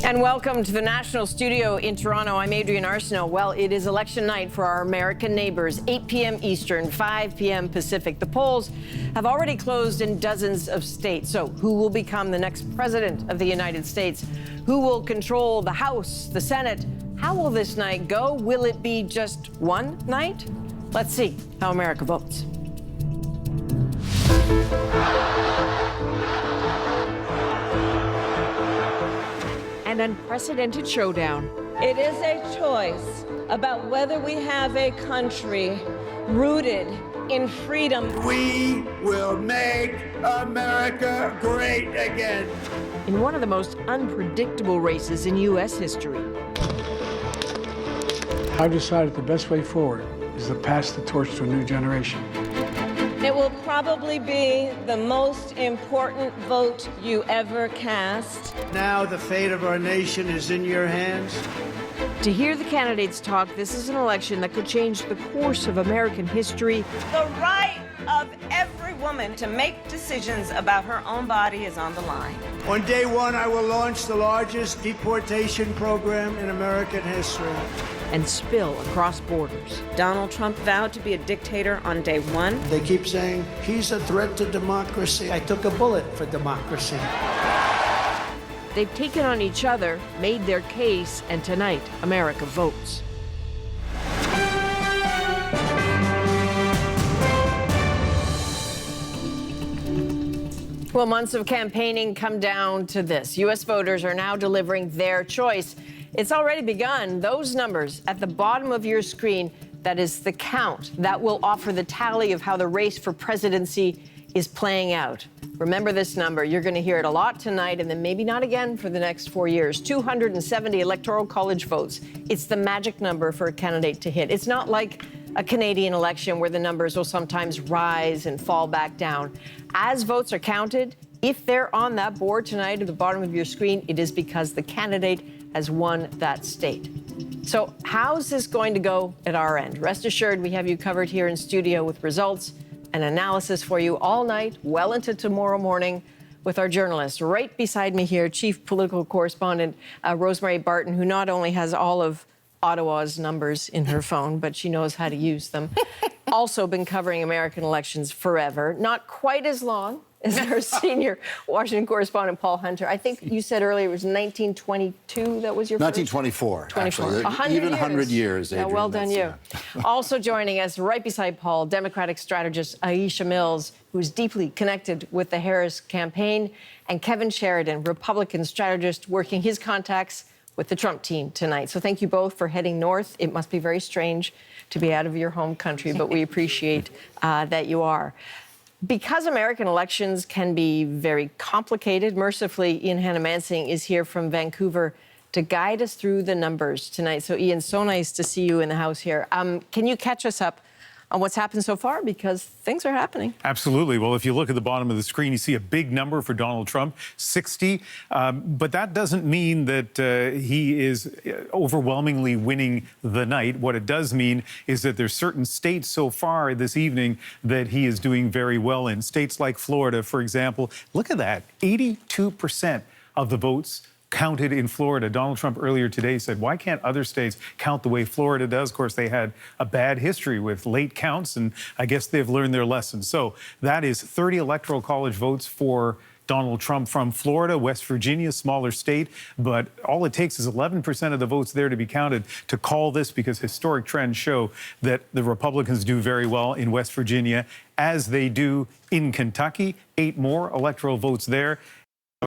And welcome to the National Studio in Toronto. I'm Adrienne Arsenault. Well, it is election night for our American neighbors, 8 p.m. Eastern, 5 p.m. Pacific. The polls have already closed in dozens of states. So who will become the next president of the United States? Who will control the House, the Senate? How will this night go? Will it be just one night? Let's see how America votes. An unprecedented showdown. It is a choice about whether we have a country rooted in freedom. We will make America great again. In one of the most unpredictable races in U.S. history. I decided the best way forward is to pass the torch to a new generation. It will probably be the most important vote you ever cast. Now the fate of our nation is in your hands. To hear the candidates talk, this is an election that could change the course of American history. The right of every woman to make decisions about her own body is on the line. On day one, I will launch the largest deportation program in American history. And spill across borders. Donald Trump vowed to be a dictator on day one. They keep saying, he's a threat to democracy. I took a bullet for democracy. They've taken on each other, made their case, and tonight, America votes. Well, months of campaigning come down to this. U.S. voters are now delivering their choice. It's already begun. Those numbers at the bottom of your screen, that is the count. That will offer the tally of how the race for presidency is playing out. Remember this number. You're going to hear it a lot tonight and then maybe not again for the next 4 years. 270 Electoral College votes. It's the magic number for a candidate to hit. It's not like a Canadian election where the numbers will sometimes rise and fall back down. As votes are counted, if they're on that board tonight at the bottom of your screen, it is because the candidate has won that state. So how's this going to go at our end? Rest assured, we have you covered here in studio with results and analysis for you all night, well into tomorrow morning, with our journalist right beside me here, Chief Political Correspondent Rosemary Barton, who not only has all of Ottawa's numbers in her phone, but she knows how to use them. Also been covering American elections forever, not quite as long as our senior Washington correspondent, Paul Hunter. I think you said earlier it was 1922 that was your 1924, 24. actually. 100 Even years. 100 years, Adrienne. Yeah, well done you. Also joining us right beside Paul, Democratic strategist Aisha Mills, who's deeply connected with the Harris campaign, and Kevin Sheridan, Republican strategist, working his contacts with the Trump team tonight. So thank you both for heading north. It must be very strange to be out of your home country, but we appreciate that you are. Because American elections can be very complicated, mercifully, Ian Hannah-Mansing is here from Vancouver to guide us through the numbers tonight. So, Ian, so nice to see you in the house here. Can you catch us up on what's happened so far? Because things are happening. Absolutely. Well, if you look at the bottom of the screen, you see a big number for Donald Trump, 60. But that doesn't mean that he is overwhelmingly winning the night. What it does mean is that there's certain states so far this evening that he is doing very well in. States like Florida, for example. Look at that. 82% of the votes counted in Florida. Donald Trump earlier today said, why can't other states count the way Florida does? Of course, they had a bad history with late counts, and I guess they've learned their lesson. So that is 30 Electoral College votes for Donald Trump from Florida. West Virginia, smaller state, but all it takes is 11% of the votes there to be counted to call this, because historic trends show that the Republicans do very well in West Virginia, as they do in Kentucky. 8 more electoral votes there.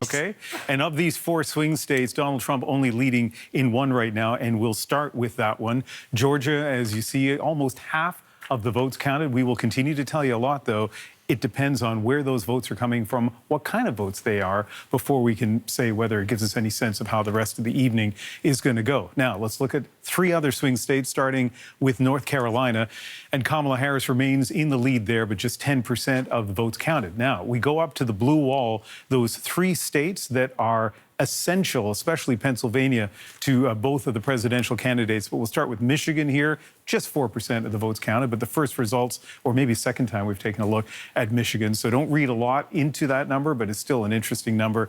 Okay. And of these 4 swing states, Donald Trump only leading in one right now, and we'll start with that one. Georgia, as you see, almost half of the votes counted. We will continue to tell you a lot, though. It depends on where those votes are coming from, what kind of votes they are, before we can say whether it gives us any sense of how the rest of the evening is going to go. Now, let's look at 3 other swing states, starting with North Carolina. And Kamala Harris remains in the lead there, but just 10% of the votes counted. Now, we go up to the blue wall, those 3 states that are essential, especially Pennsylvania, to both of the presidential candidates. But we'll start with Michigan here. Just 4% of the votes counted, but the first results, or maybe second time we've taken a look at Michigan. So don't read a lot into that number, but it's still an interesting number.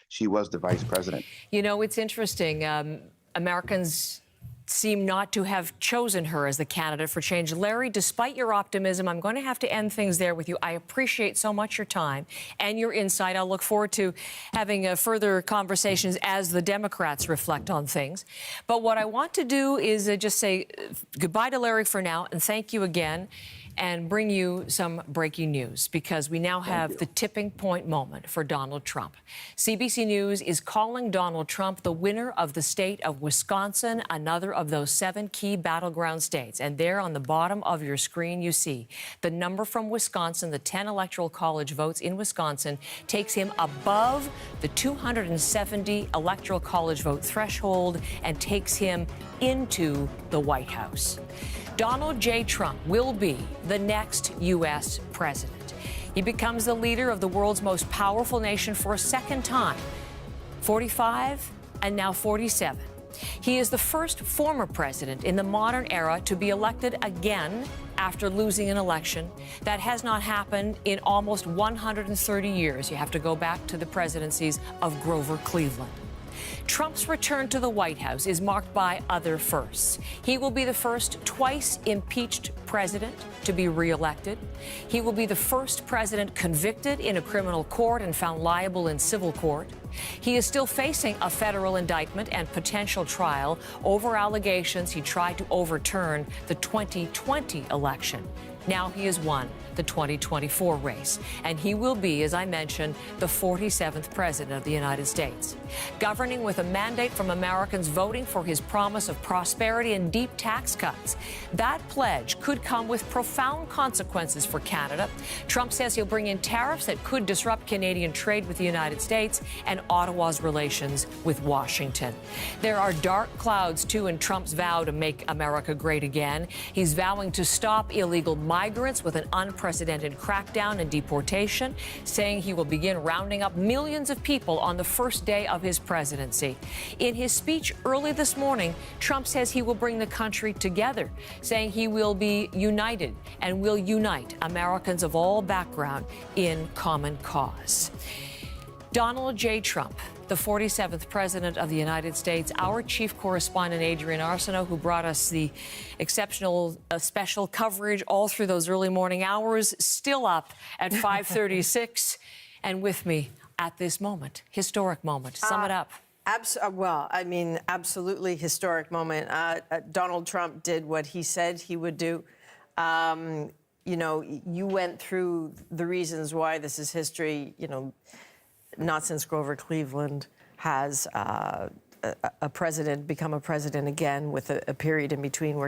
She was the vice president. You know, it's interesting. Americans seem not to have chosen her as the candidate for change. Larry, despite your optimism, I'm going to have to end things there with you. I appreciate so much your time and your insight. I'll look forward to having further conversations as the Democrats reflect on things. But what I want to do is just say goodbye to Larry for now and thank you again, and bring you some breaking news, because we now have the tipping point moment for Donald Trump. CBC News is calling Donald Trump the winner of the state of Wisconsin, another of those 7 key battleground states. And there on the bottom of your screen, you see the number from Wisconsin. The 10 electoral college votes in Wisconsin takes him above the 270 electoral college vote threshold and takes him into the White House. Donald J. Trump will be the next U.S. president. He becomes the leader of the world's most powerful nation for a second time, 45 and now 47. He is the first former president in the modern era to be elected again after losing an election. That has not happened in almost 130 years. You have to go back to the presidencies of Grover Cleveland. Trump's return to the White House is marked by other firsts. He will be the first twice impeached president to be reelected. He will be the first president convicted in a criminal court and found liable in civil court. He is still facing a federal indictment and potential trial over allegations he tried to overturn the 2020 election. Now he has won the 2024 race, and he will be, as I mentioned, the 47th president of the United States, governing with a mandate from Americans voting for his promise of prosperity and deep tax cuts. That pledge could come with profound consequences for Canada. Trump says he'll bring in tariffs that could disrupt Canadian trade with the United States and Ottawa's relations with Washington. There are dark clouds, too, in Trump's vow to make America great again. He's vowing to stop illegal migrants with an unprecedented crackdown and deportation, saying he will begin rounding up millions of people on the first day of his presidency. In his speech early this morning, Trump says he will bring the country together, saying he will be united and will unite Americans of all background in common cause. Donald J. Trump, the 47th president of the United States, our chief correspondent, Adrian Arsenault, who brought us the exceptional special coverage all through those early morning hours, still up at 5:36 and with me at this moment, historic moment. Sum it up. Well, I mean, absolutely historic moment. Donald Trump did what he said he would do. You know, you went through the reasons why this is history, you know. Not since Grover Cleveland has a president become a president again, with a period in between where.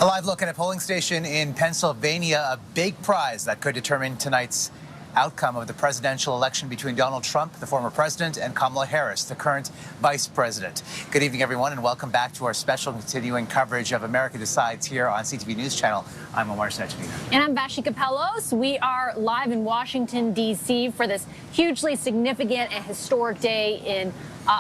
A live look at a polling station in Pennsylvania, a big prize that could determine tonight's outcome of the presidential election between Donald Trump, the former president, and Kamala Harris, the current vice president. Good evening, everyone, and welcome back to our special continuing coverage of America Decides here on CTV News Channel. I'm Omar Sechina. And I'm Vashi Capellos. We are live in Washington, D.C. for this hugely significant and historic day in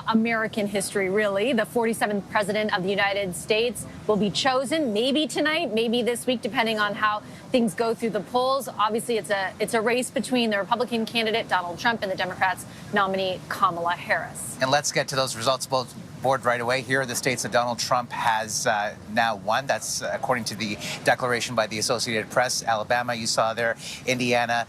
American history, really. The 47th president of the United States will be chosen, maybe tonight, maybe this week, depending on how things go through the polls. Obviously, it's a race between the Republican candidate, Donald Trump, and the Democrats' nominee, Kamala Harris. And let's get to those results board right away. Here are the states that Donald Trump has now won. That's according to the declaration by the Associated Press. Alabama, you saw there, Indiana,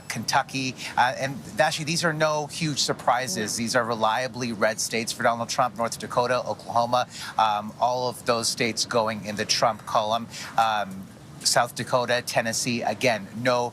Kentucky. And Vashi, these are no huge surprises. These are reliably red states for Donald Trump. North Dakota, Oklahoma, all of those states going in the Trump column. South Dakota, Tennessee, again, no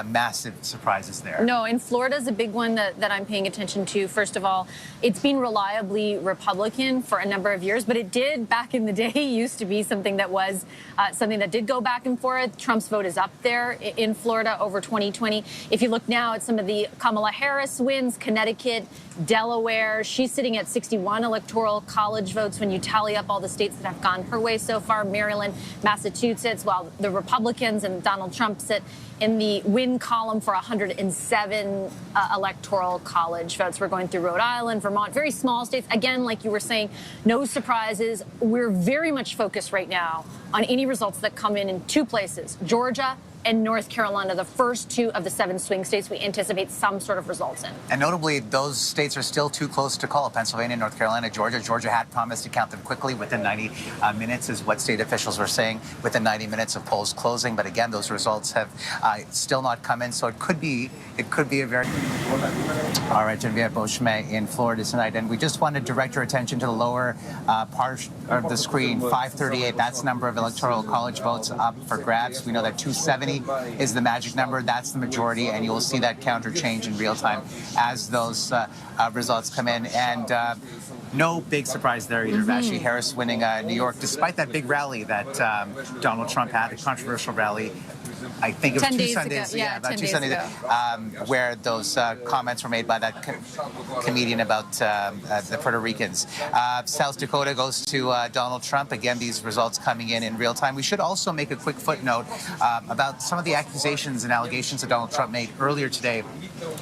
massive surprises there. No, and Florida's a big one that I'm paying attention to. First of all, it's been reliably Republican for a number of years, but it did back in the day used to be something that was something that did go back and forth. Trump's vote is up there in Florida over 2020. If you look now at some of the Kamala Harris wins, Connecticut, Delaware, she's sitting at 61 electoral college votes when you tally up all the states that have gone her way so far, Maryland, Massachusetts, while the Republicans and Donald Trump sit in the win column for 107 electoral college votes. We're going through Rhode Island, Vermont, very small states. Again, like you were saying, no surprises. We're very much focused right now on any results that come in two places, Georgia and North Carolina, the first two of the 7 swing states we anticipate some sort of results in. And notably, those states are still too close to call. Pennsylvania, North Carolina, Georgia. Georgia had promised to count them quickly within 90 minutes, is what state officials were saying, within 90 minutes of polls closing. But again, those results have still not come in. So it could be a very... All right, Genevieve Beauchemin in Florida tonight. And we just want to direct your attention to the lower part of the screen, 538. That's the number of electoral college votes up for grabs. We know that 270 is the magic number. That's the majority, and you will see that counter change in real time as those results come in. And no big surprise there either. Vashti Harris winning New York, despite that big rally that Donald Trump had, a controversial rally. I think it was 2 Sundays ago. About 2 Sundays ago, where those comments were made by that comedian about the Puerto Ricans. South Dakota goes to Donald Trump. Again, these results coming in real time. We should also make a quick footnote about some of the accusations and allegations that Donald Trump made earlier today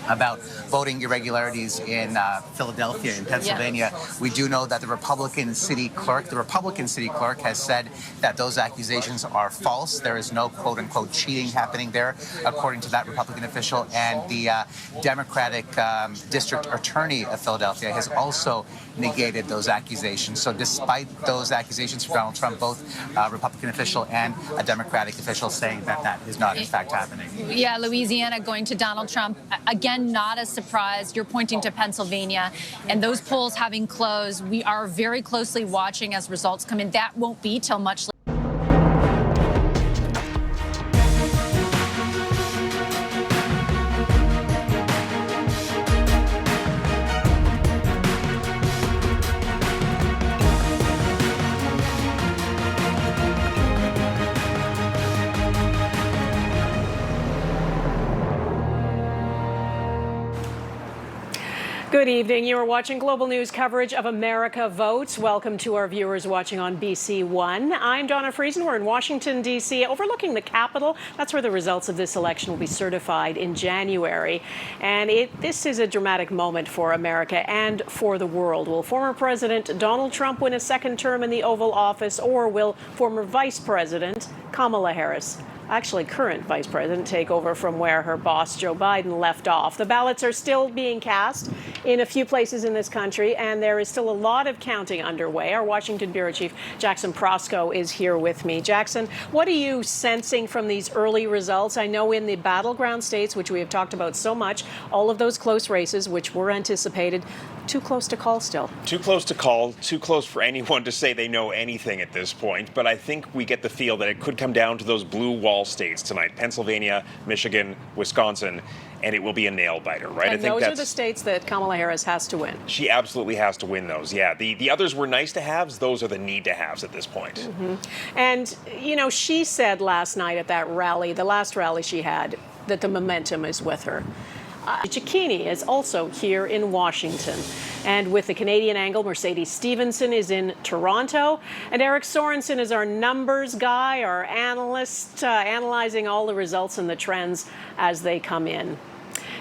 about voting irregularities in Philadelphia, in Pennsylvania. Yeah. We do know that the Republican city clerk has said that those accusations are false. There is no quote-unquote cheating happening there, according to that Republican official. And the Democratic district attorney of Philadelphia has also negated those accusations. So despite those accusations from Donald Trump, both a Republican official and a Democratic official saying that that is not in fact happening. Yeah, Louisiana going to Donald Trump. Again, not a surprise. You're pointing to Pennsylvania. And those polls having closed, we are very closely watching as results come in. That won't be till much later. Good evening. You are watching Global News coverage of America Votes. Welcome to our viewers watching on BC One. I'm Donna Friesen. We're in Washington, D.C., overlooking the Capitol. That's where the results of this election will be certified in January. And this is a dramatic moment for America and for the world. Will former President Donald Trump win a second term in the Oval Office, or will former Vice President Kamala Harris, actually current Vice President, take over from where her boss Joe Biden left off? The ballots are still being cast in a few places in this country, and there is still a lot of counting underway. Our Washington Bureau Chief Jackson Proskow is here with me. Jackson, what are you sensing from these early results? I know in the battleground states, which we have talked about so much, all of those close races, which were anticipated, too close to call still. Too close to call, too close for anyone to say they know anything at this point. But I think we get the feel that it could come down to those blue wall states tonight, Pennsylvania, Michigan, Wisconsin, and it will be a nail-biter, right? And those are the states that Kamala Harris has to win. She absolutely has to win those, yeah. The others were nice-to-haves. Those are the need-to-haves at this point. Mm-hmm. And, you know, she said last night at that rally, the last rally she had, that the momentum is with her. Cicchini is also here in Washington. And with the Canadian angle, Mercedes Stevenson is in Toronto. And Eric Sorensen is our numbers guy, our analyst, analyzing all the results and the trends as they come in.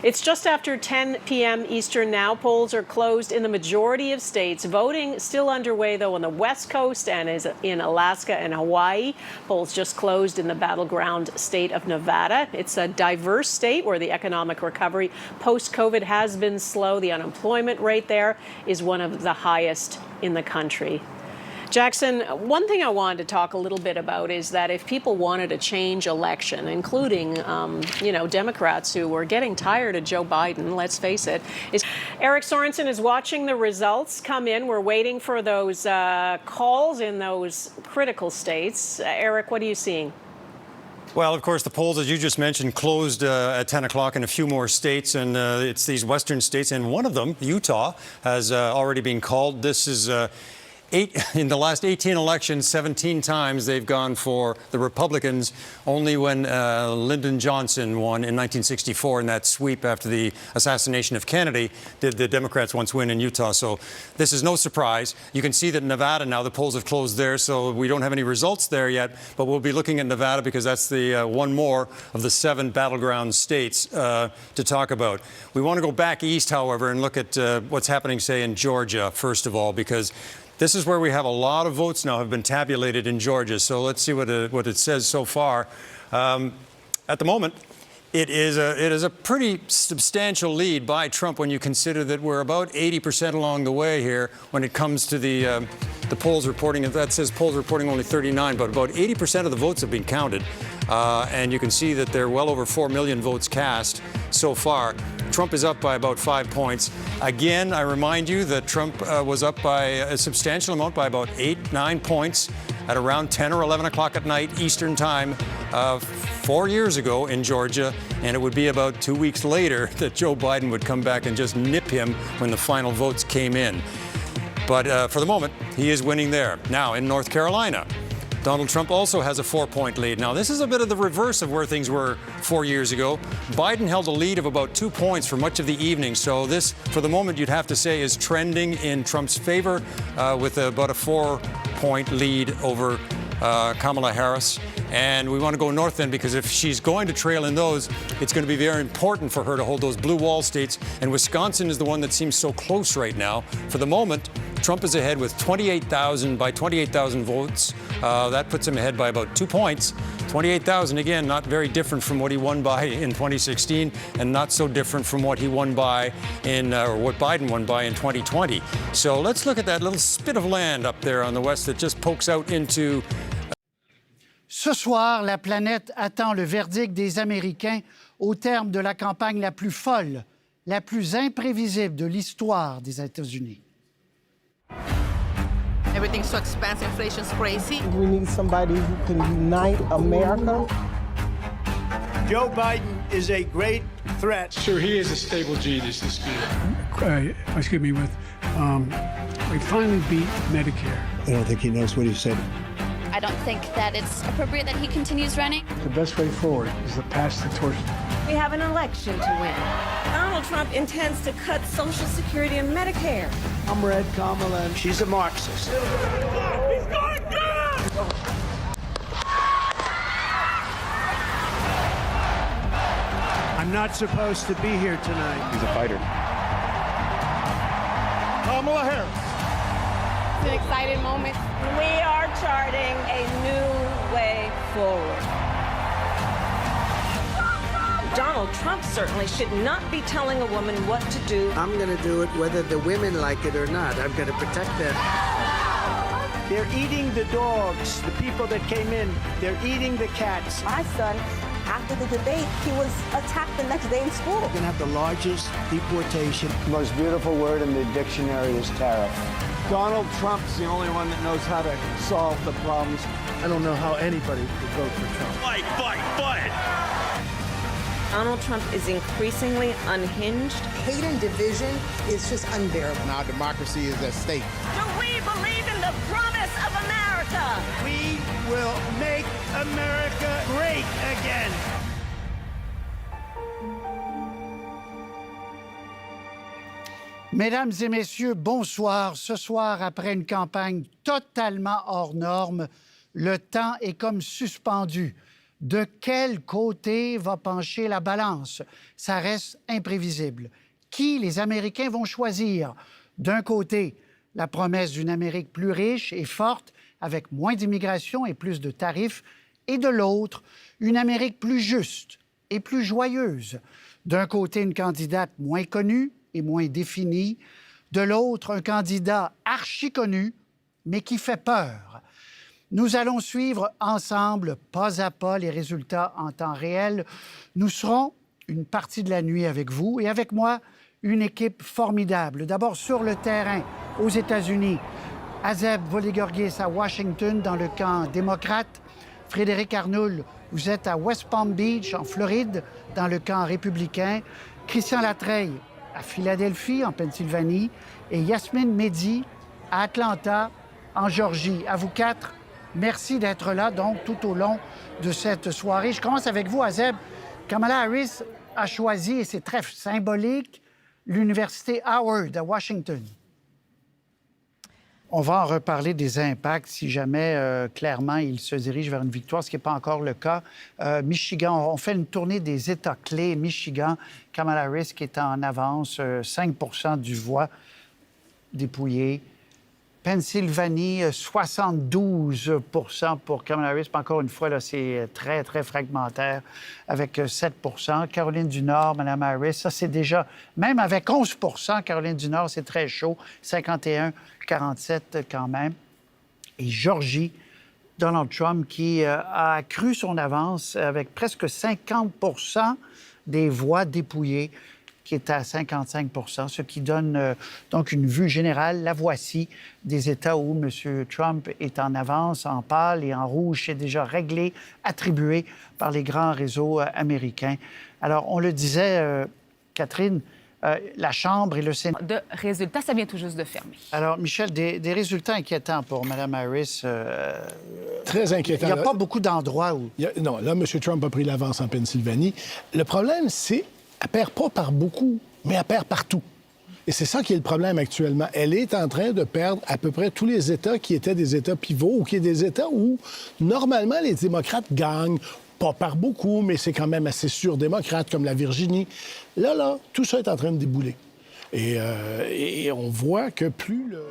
It's just after 10 p.m. Eastern now. Polls are closed in the majority of states. Voting still underway, though, on the West Coast and is in Alaska and Hawaii. Polls just closed in the battleground state of Nevada. It's a diverse state where the economic recovery post-COVID has been slow. The unemployment rate there is one of the highest in the country. Jackson, one thing I wanted to talk a little bit about is that if people wanted a change election, including, Democrats who were getting tired of Joe Biden, let's face it, Eric Sorensen is watching the results come in. We're waiting for those calls in those critical states. Eric, what are you seeing? Well, of course, the polls, as you just mentioned, closed at 10 o'clock in a few more states, and it's these western states, and one of them, Utah, has already been called. This is in the last 18 elections, 17 times they've gone for the Republicans. Only when Lyndon Johnson won in 1964 in that sweep after the assassination of Kennedy did the Democrats once win in Utah. So this is no surprise. You can see that Nevada now, the polls have closed there, so we don't have any results there yet, but we'll be looking at Nevada because that's the one more of the 7 battleground states to talk about. We want to go back east, however, and look at what's happening, say, in Georgia, first of all, because this is where we have a lot of votes now have been tabulated in Georgia. So let's see what it says so far. At the moment, it is a pretty substantial lead by Trump when you consider that we're about 80% along the way here when it comes to the polls reporting. That says polls reporting only 39, but about 80% of the votes have been counted. And you can see that there are well over 4 million votes cast so far. Trump is up by about 5 points. Again, I remind you that Trump was up by a substantial amount, by about 8-9 points at around 10 or 11 o'clock at night Eastern time 4 years ago in Georgia, and it would be about 2 weeks later that Joe Biden would come back and just nip him when the final votes came in. But for the moment, he is winning there. Now, in North Carolina, Donald Trump also has a 4-point lead. Now, this is a bit of the reverse of where things were 4 years ago. Biden held a lead of about 2 points for much of the evening. So this, for the moment, you'd have to say is trending in Trump's favor with about a 4-point lead over Kamala Harris. And we want to go north then, because if she's going to trail in those, it's going to be very important for her to hold those blue wall states. And Wisconsin is the one that seems so close right now. For the moment, Trump is ahead with 28,000 votes. That puts him ahead by about 2 points. 28,000, again, not very different from what he won by in 2016, and not so different from what he won by or what Biden won by in 2020. So let's look at that little spit of land up there on the west that just pokes out into. Ce soir, la planète attend le verdict des Américains au terme de la campagne la plus folle, la plus imprévisible de l'histoire des États-Unis. Everything's so expensive, inflation's crazy. We need somebody who can unite America. Joe Biden is a great threat. Sure, he is a stable genius, this guy. We finally beat Medicare. I don't think he knows what he said. I don't think that it's appropriate that he continues running. The best way forward is to pass the torch. We have an election to win. Donald Trump intends to cut Social Security and Medicare. I'm Red Kamala. She's a Marxist. He's going down! I'm not supposed to be here tonight. He's a fighter. Kamala Harris. It's an exciting moment. We are charting a new way forward. Donald Trump certainly should not be telling a woman what to do. I'm going to do it whether the women like it or not. I'm going to protect them. They're eating the dogs, the people that came in. They're eating the cats. My son, after the debate, he was attacked the next day in school. We're going to have the largest deportation. The most beautiful word in the dictionary is tariff. Donald Trump's the only one that knows how to solve the problems. I don't know how anybody could vote for Trump. Fight, fight, fight! Donald Trump is increasingly unhinged. Hate and division is just unbearable. Our democracy is at stake. Do we believe in the promise of America? We will make America great again. Mesdames et messieurs, bonsoir. Ce soir, après une campagne totalement hors norme, le temps est comme suspendu. De quel côté va pencher la balance? Ça reste imprévisible. Qui les Américains vont choisir? D'un côté, la promesse d'une Amérique plus riche et forte, avec moins d'immigration et plus de tarifs, et de l'autre, une Amérique plus juste et plus joyeuse. D'un côté, une candidate moins connue et moins définie. De l'autre, un candidat archi-connu, mais qui fait peur. Nous allons suivre ensemble, pas à pas, les résultats en temps réel. Nous serons une partie de la nuit avec vous et avec moi, une équipe formidable. D'abord sur le terrain aux États-Unis, Azeb Volligorgis à Washington dans le camp démocrate, Frédéric Arnoul vous êtes à West Palm Beach, en Floride, dans le camp républicain. Christian Latreille, à Philadelphie, en Pennsylvanie. Et Yasmine Mehdi, à Atlanta, en Géorgie. À vous quatre, merci d'être là, donc, tout au long de cette soirée. Je commence avec vous, Azeb. Kamala Harris a choisi, et c'est très symbolique, l'Université Howard à Washington. On va en reparler des impacts si jamais, clairement, il se dirige vers une victoire, ce qui n'est pas encore le cas. Michigan, on fait une tournée des États clés. Michigan, Kamala Harris qui est en avance, 5 du voix dépouillé. Pennsylvanie, 72 pour Kamala Harris. Puis encore une fois, là, c'est très, très fragmentaire avec 7 Caroline du Nord, Mme Harris, ça, c'est déjà... Même avec 11 Caroline du Nord, c'est très chaud. 51-47 quand même. Et Georgie, Donald Trump qui a accru son avance avec presque 50 des voix dépouillées, qui est à 55 ce qui donne donc une vue générale. La voici des États où M. Trump est en avance, en pâle et en rouge. C'est déjà réglé, attribué par les grands réseaux américains. Alors, on le disait, Catherine, la Chambre et le Sénat... De résultats, ça vient tout juste de fermer. Alors, Michel, des résultats inquiétants pour Mme Harris. Très inquiétants. Il n'y a pas beaucoup d'endroits où... Non, là, M. Trump a pris l'avance en Pennsylvanie. Le problème, c'est qu'elle perd pas par beaucoup, mais elle perd partout. Et c'est ça qui est le problème actuellement. Elle est en train de perdre à peu près tous les États qui étaient des États pivots ou qui étaient des États où, normalement, les démocrates gagnent. Pas par beaucoup, mais c'est quand même assez sûr démocrate, comme la Virginie. Là, tout ça est en train de débouler. Et on voit que plus le...